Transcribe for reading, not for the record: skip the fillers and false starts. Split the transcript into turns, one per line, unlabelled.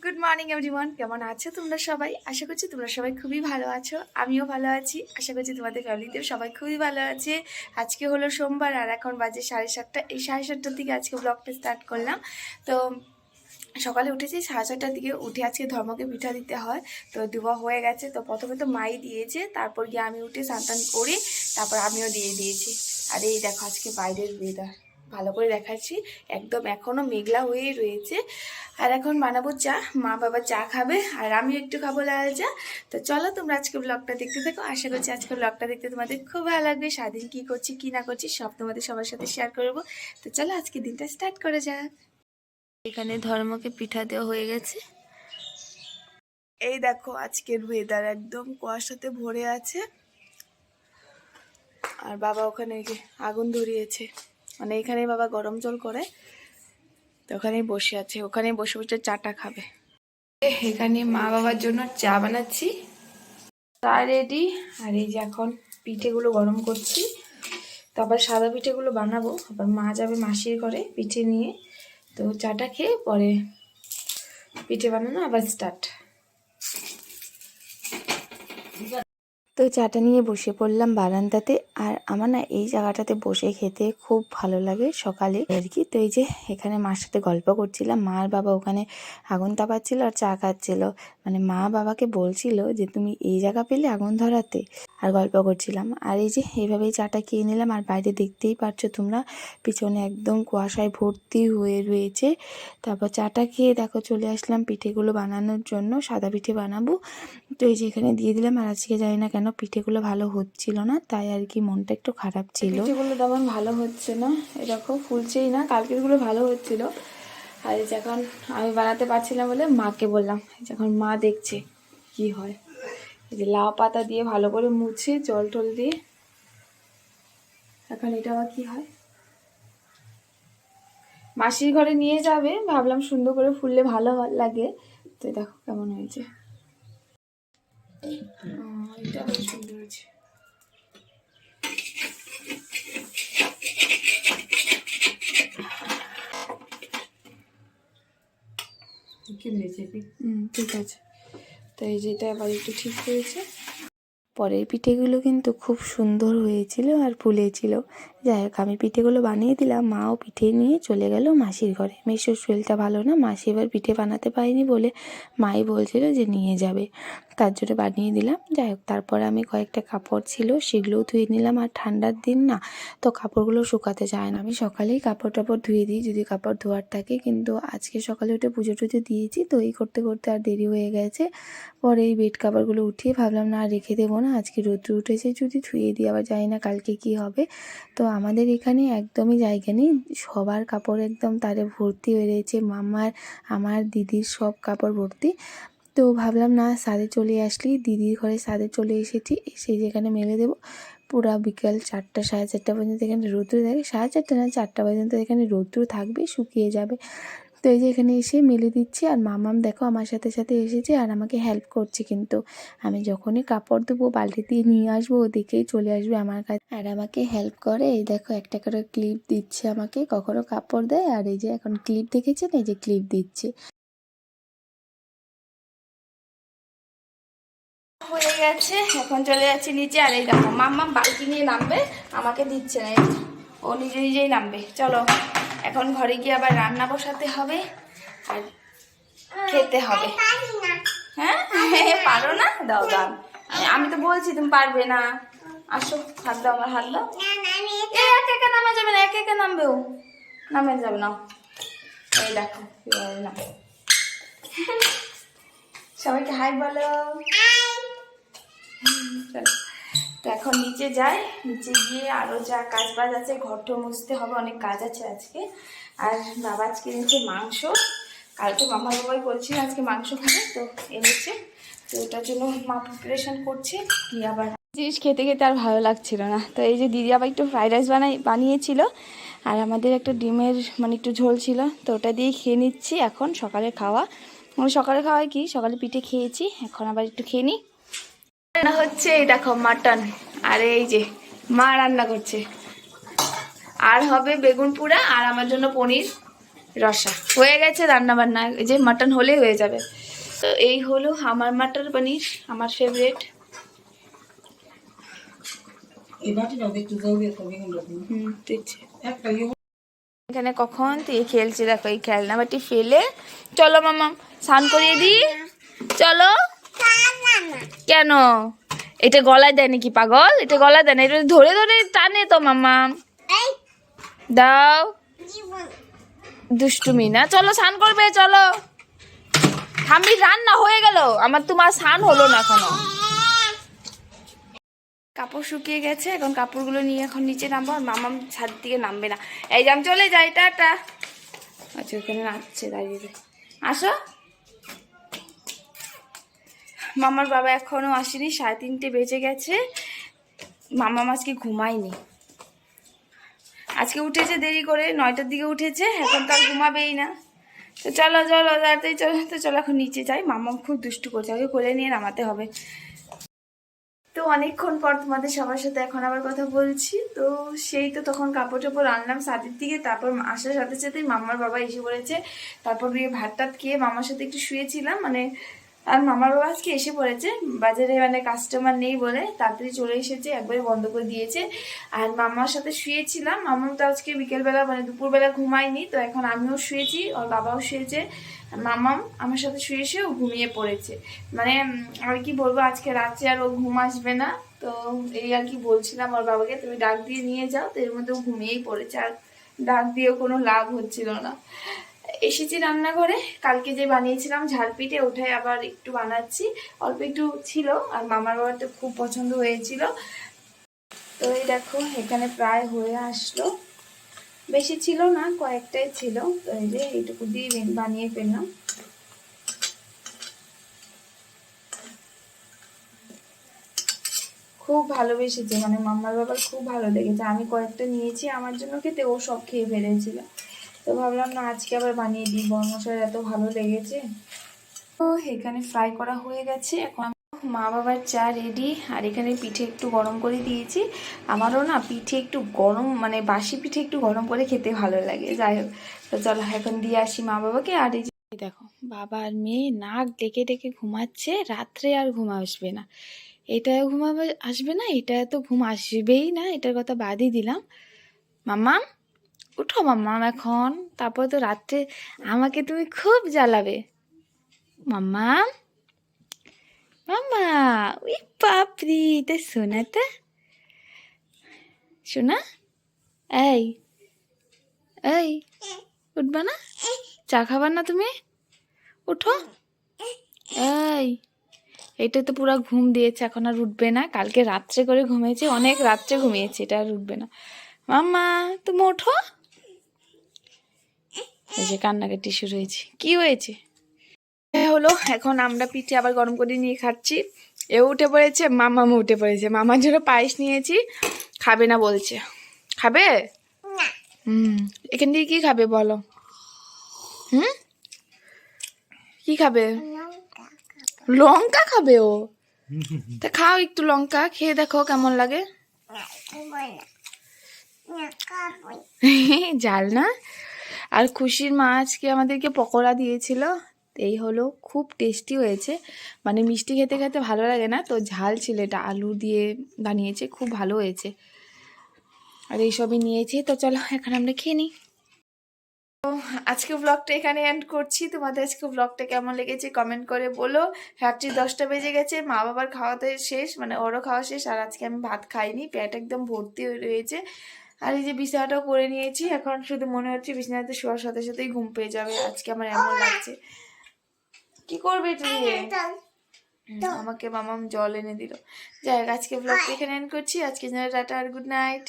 Good morning everyone, কেমন আছো তোমরা সবাই? আশা করছি তোমরা সবাই খুবই ভালো আছো, আমিও ভালো আছি। আশা করছি তোমাদের ফ্যামিলিতেও সবাই খুবই ভালো আছে। আজকে হলো সোমবার আর এখন বাজে 7:30। এই 7:30টার দিকে আজকে ব্লগটা স্টার্ট করলাম। তো সকালে উঠেছি 6:30টার দিকে, উঠে আজকে ধর্মকে পিঠা দিতে হয়। তো দেওয়া হয়ে গেছে। তো প্রথমে তো মাই দিয়েছে, তারপর গিয়ে আমি উঠে স্নান করে তারপর আমিও দিয়ে দিয়েছি। আর এই দেখো আজকে বাইরের ওয়েদার ভালো করে দেখাচ্ছি, একদম এখনও মেঘলা হয়েই রয়েছে। আর এখন বানাবো চা, মা বাবা চা খাবে আর আমিও একটু খাবো লাল চা। তো চলো তোমরা আজকে ব্লগটা দেখতে থাকো। আশা করছি আজকে ব্লগটা দেখতে তোমাদের খুব ভালো লাগবে। সারাদিন কী করছি কী না করছি সব তোমাদের সবার সাথে শেয়ার করবো। তো চলো আজকে দিনটা স্টার্ট করে যাক। এখানে ধর্মকে পিঠা দেওয়া হয়ে গেছে। এই দেখো আজকের ওয়েদার একদম কুয়াশাতে ভরে আছে। আর বাবা ওখানে আগুন ধরিয়েছে, মানে এখানে বাবা গরম জল করে, তো ওখানেই বসে আছে, ওখানেই বসে বসে চাটা খাবে। এখানে মা বাবার জন্য চা বানাচ্ছি, চা রেডি। আর এই যে এখন পিঠেগুলো গরম করছি। তো আবার সাদা পিঠেগুলো বানাবো, আবার মা যাবে মাসির ঘরে পিঠে নিয়ে। তো চাটা খেয়ে পরে পিঠে বানানো আবার স্টার্ট। তো চাটা নিয়ে বসে পড়লাম বারান্দাতে। আর আমার না এই জায়গাটাতে বসে খেতে খুব ভালো লাগে সকালে আর কি। তো এই যে এখানে মার সাথে গল্প করছিলাম, মা আর বাবা ওখানে আগুন তাপাচ্ছিল আর চা খাচ্ছিল। মানে মা বাবাকে বলছিল যে তুমি এই জায়গা পেলে আগুন ধরাতে, আর গল্প করছিলাম। আর এই যে এইভাবেই চাটা খেয়ে নিলাম। আর বাইরে দেখতেই পাচ্ছ তোমরা, পিছনে একদম কুয়াশায় ভর্তি হয়ে রয়েছে। তারপর চাটা খেয়ে দেখো চলে আসলাম পিঠেগুলো বানানোর জন্য, সাদা পিঠে বানাবো। তো এই যে এখানে দিয়ে দিলাম। আর আজকে জানি না কেন পিঠেগুলো ভালো হচ্ছিল না, তাই আর কি মনটা একটু খারাপ ছিল। পিঠেগুলো তেমন ভালো হচ্ছে না, এরকম ফুলছেই না। কালকেরগুলো ভালো হচ্ছিল। আর এই যে এখন আমি বানাতে পারছিলাম বলে মাকে বললাম, যখন মা দেখছে কি হয়। এই যে লাউ পাতা দিয়ে ভালো করে মুছে জল টল দিয়ে, এখন এটা আবার কি হয় মাসির ঘরে নিয়ে যাবে, ভাবলাম সুন্দর করে ফুললে ভালো লাগে। তো দেখো কেমন হয়েছে, এটা সুন্দর হয়েছে। ঠিক আছে। তো এই যেটা আবার একটু ঠিক হয়েছে। পরের পিঠেগুলো কিন্তু খুব সুন্দর হয়েছিল আর ফুলেছিল। যাই হোক আমি পিঠেগুলো বানিয়ে দিলাম, মাও পিঠে নিয়ে চলে গেল মাসির ঘরে। মেসোর শরীরটা ভালো না, মাসি এবার পিঠে বানাতে পারেনি বলে মাই বলছিল যে নিয়ে যাবে, তার জন্য বানিয়ে দিলাম। যাই হোক তারপরে আমি কয়েকটা কাপড় ছিল সেগুলোও ধুয়ে নিলাম। আর ঠান্ডার দিন না, তো কাপড়গুলো শুকাতে চায় না। আমি সকালেই কাপড় টাপড় ধুয়ে দিই যদি কাপড় ধোয়ার থাকে, কিন্তু আজকে সকালে উঠে পুজো টুজো দিয়েছি, তো এই করতে করতে আর দেরি হয়ে গেছে। পরে এই বেড কাভারগুলো উঠিয়ে ভাবলাম না আর রেখে দেবো না, আজকে রৌদ্র উঠেছে যদি ধুয়ে দিই, আবার জানি না কালকে কি হবে। তো আমাদের এখানে একদমই জায়গা নেই, সবার কাপড় একদম তারে ভর্তি হয়ে রয়েছে, মামার আমার দিদির সব কাপড় ভর্তি। তো ভাবলাম না ছাদে চলে আসলি, দিদির ঘরে ছাদে চলে এসেছি, এসে যেখানে মেলে দেবো। পুরা বিকাল 4টা 4:30 পর্যন্ত এখানে রৌদ্র থাকে, 4:30 না 4টা পর্যন্ত এখানে রৌদ্র থাকবে, শুকিয়ে যাবে। তো এই যে এখানে এসে মেলে দিচ্ছি। আর মামাম দেখো আমার সাথে সাথে এসেছে আর আমাকে হেল্প করছে, কিন্তু আমি যখনই কাপড় দেবো বালতি দিয়ে নিয়ে আসবো ওদিকেই চলে আসবে আমার কাছে আর আমাকে হেল্প করে। এই দেখো একটা করে ক্লিপ দিচ্ছে আমাকে, কখনো কাপড় দেয়। আর এই যে এখন ক্লিপ দেখেছেন, এই যে ক্লিপ দিচ্ছে। হয়ে গেছে, এখন চলে যাচ্ছি নিচে। আর এই দেখো মাম্মাম বালতি নিয়ে নামবে, আমাকে দিচ্ছে না, ও নিজে নিজেই নামবে। চলো এখন ঘরে গিয়ে আবার রান্না বসাতে হবে আর খেতে হবে। হ্যাঁ পারো না, দাও দাও, আমি তো বলছি তুমি পারবে না। আসো হাত দাও, আমার হাত দাও। একা একা নামা যাবে না, একা একা নামবে, ও নামে যাবে না। এই দেখো না, সবাইকে হাই বলো। তো এখন নিচে যাই, নিচে গিয়ে আরো যা কাজ বাজ আছে, ঘরটা মুছতে হবে, অনেক কাজ আছে আজকে। আর বাবা আজকে এনেছে মাংস, কালকে মামা বাবাই বলছিল আজকে মাংস খাবে, তো এনেছে। তো ওটার জন্য মা প্রিপারেশন করছে। কি আবার জিনিস খেতে খেতে আর ভালো লাগছিল না, তো এই যে দিদি আবার একটু ফ্রাইড রাইস বানিয়েছিল। আর আমাদের একটা ডিমের মানে একটু ঝোল ছিল, তো ওটা দিয়েই খেয়ে নিচ্ছি এখন। সকালে খাওয়া মানে সকালে খাওয়াই কি, সকালে পিঠে খেয়েছি, এখন আবার একটু খেয়ে নিই। রান্না হচ্ছে এই দেখো মাটন, আর এই যে মা রান্না করছে। আর হবে বেগুন পোড়া আর আমার জন্য পনির রসা হয়ে গেছে, রান্না বান্না এই যে মাটন হলে হয়ে যাবে। তো এই হলো আমার মাটর পনির, আমার ফেভারিট। এখানে কখন তুই খেলছে, দেখো এই খেলনা বাটি ফেলে। চলো মামা স্নান করিয়ে দি, চলো। কেন এটা গলায় দেয় নাকি পাগল? এটা গলায় দেয় না, এটা ধরে ধরে টানে তো মামা। দাও, দুষ্টুমি না। চলো স্নান করবে, চলো। আমি রান্না হয়ে গেল আমার, তোমার স্নান হলো না এখনো। কাপড় শুকিয়ে গেছে, এখন কাপড়গুলো নিয়ে এখন নিচে নামবো। আর মামা ছাদ দিকে নামবে না, এই যে আমি চলে যাই, টাটা। আচ্ছা ওখানে নাচছে দাঁড়িয়ে, আসো। মামার বাবা এখনো আসেনি, 3:30 বেজে গেছে। মামা আজকে ঘুমায়নি, আজকে উঠেছে দেরি করে, 9টার দিকে উঠেছে, এখন তো আর ঘুমাবেই না। তো চলো চলো তাড়াতাড়ি চলো, তো চলো এখন নিচে যাই। মামা খুব দুষ্টু করছে, আগে কোলে নিয়ে নামাতে হবে। তো অনেকক্ষণ পর তোমাদের সবার সাথে এখন আবার কথা বলছি। তো সেই তো তখন কাপড় টাপড় আনলাম ছাদের দিকে, তারপর আসার সাথে সাথেই মামার বাবা এসে পড়েছে। তারপর গিয়ে ভাত টাত খেয়ে মামার সাথে একটু শুয়েছিলাম, মানে আর মামার বাবা আজকে এসে পড়েছে বাজারে, মানে কাস্টমার নেই বলে তাড়াতাড়ি চলে এসেছে, একবারে বন্ধ করে দিয়েছে। আর মামার সাথে শুয়েছিলাম, মামাও তো আজকে বিকেলবেলা মানে দুপুরবেলা ঘুমায়নি, তো এখন আমিও শুয়েছি, ওর বাবাও শুয়েছে। মামাম আমার সাথে শুয়ে এসে ও ঘুমিয়ে পড়েছে। মানে আর কি বলবো, আজকে রাত্রে আর ও ঘুম আসবে না, তো এই আর কি বলছিলাম ওর বাবাকে তুমি ডাক দিয়ে নিয়ে যাও, তো এর মধ্যে ও ঘুমিয়েই পড়েছে, আর ডাক দিয়েও কোনো লাভ হচ্ছিল না। এসেছি রান্নাঘরে, কালকে যে বানিয়েছিলাম ঝাল পিঠে ওঠায় আবার একটু বানাচ্ছি, অল্প একটু ছিল, আর মামার বাবাটা খুব পছন্দ হয়েছিল। তো এই দেখো এখানে প্রায় হয়ে আসলো, বেশি ছিল না, কয়েকটাই ছিল। তো এই যে এইটুকু দিয়ে বানিয়ে ফেললাম। খুব ভালোবেসেছে, মানে মাম্মার বাবার খুব ভালো লেগেছে। আমি কয়েকটা নিয়েছি আমার জন্য খেতে, ও সব খেয়ে ফেলেছিল। তো ভাবলাম না আজকে আবার বানিয়ে দিই, বর্মশার এত ভালো লেগেছে। তো এখানে ফ্রাই করা হয়ে গেছে, এখন মা বাবার চা রেডি। আর এখানে পিঠে একটু গরম করে দিয়েছি, আমারও না পিঠে একটু গরম, মানে বাসি পিঠে একটু গরম করে খেতে ভালো লাগে। যাই হোক, তো চলো এখন দিয়ে আসি মা বাবাকে। আর এই যে দেখো বাবা আর মেয়ে নাক ডেকে ডেকে ঘুমাচ্ছে, রাত্রে আর ঘুম আসবে না, এটাও ঘুমাবে আসবে না, এটা তো ঘুম আসবেই না, এটার কথা বাদই দিলাম। মাম্মা উঠো মাম্মা এখন, তারপর তো রাত্রে আমাকে তুমি খুব জ্বালাবে। মাম্মা মাম্মা, ওই বাপরি, এটা শোনা তো, শোনা, এই এই উঠবা না, চা খাবার না তুমি, উঠো। এই এটা তো পুরো ঘুম দিয়েছে, এখন আর উঠবে না, কালকে রাত্রে করে ঘুমিয়েছে, অনেক রাত্রে ঘুমিয়েছে, এটা আর উঠবে না। মাম্মা তুমি ওঠো। এই যে কান্নাকাটি শুরু হয়েছে, কি হয়েছে হলো। এখন আমরা পিঠে আবার গরম করে নিয়ে খাচ্ছি, এও উঠে পড়েছে, মামামও উঠে পড়েছে। মামার জন্য পায়েস নিয়েছি, খাবে না বলছে। খাবে? এখান থেকে কি খাবে বলো? কি খাবে? লঙ্কা খাবে ও, তা খাও একটু লঙ্কা, খেয়ে দেখো কেমন লাগে। জাল না। আর খুশির মা আজকে আমাদেরকে পকোড়া দিয়েছিল, এই হলো, খুব টেস্টি হয়েছে, মানে মিষ্টি খেতে খেতে ভালো লাগে না তো, ঝাল ছিল, এটা আলু দিয়ে বানিয়েছে, খুব ভালো হয়েছে। আর এইসবই নিয়েছি, তো চলো এখন আমরা খেয়ে নিই। তো আজকে ব্লগটা এখানে এন্ড করছি। তোমাদের আজকে ব্লগটা কেমন লেগেছে কমেন্ট করে বলো। রাত্রি 10টা বেজে গেছে, মা বাবার খাওয়াতে শেষ, মানে ওরও খাওয়া শেষ, আর আজকে আমি ভাত খাইনি, পেট একদম ভর্তি হয়ে রয়েছে। আর এই যে বিছানাটাও করে নিয়েছি, এখন শুধু মনে হচ্ছে বিছানাতে শোয়ার সাথে সাথেই ঘুম পেয়ে যাবে, আজকে আমার এমন লাগছে। কি করবে তুই? আমাকে মামাম জল এনে দিল। যাই হোক, আজকে ব্লগটা এখানে এন্ড করছি, আজকে টাটা আর গুড নাইট।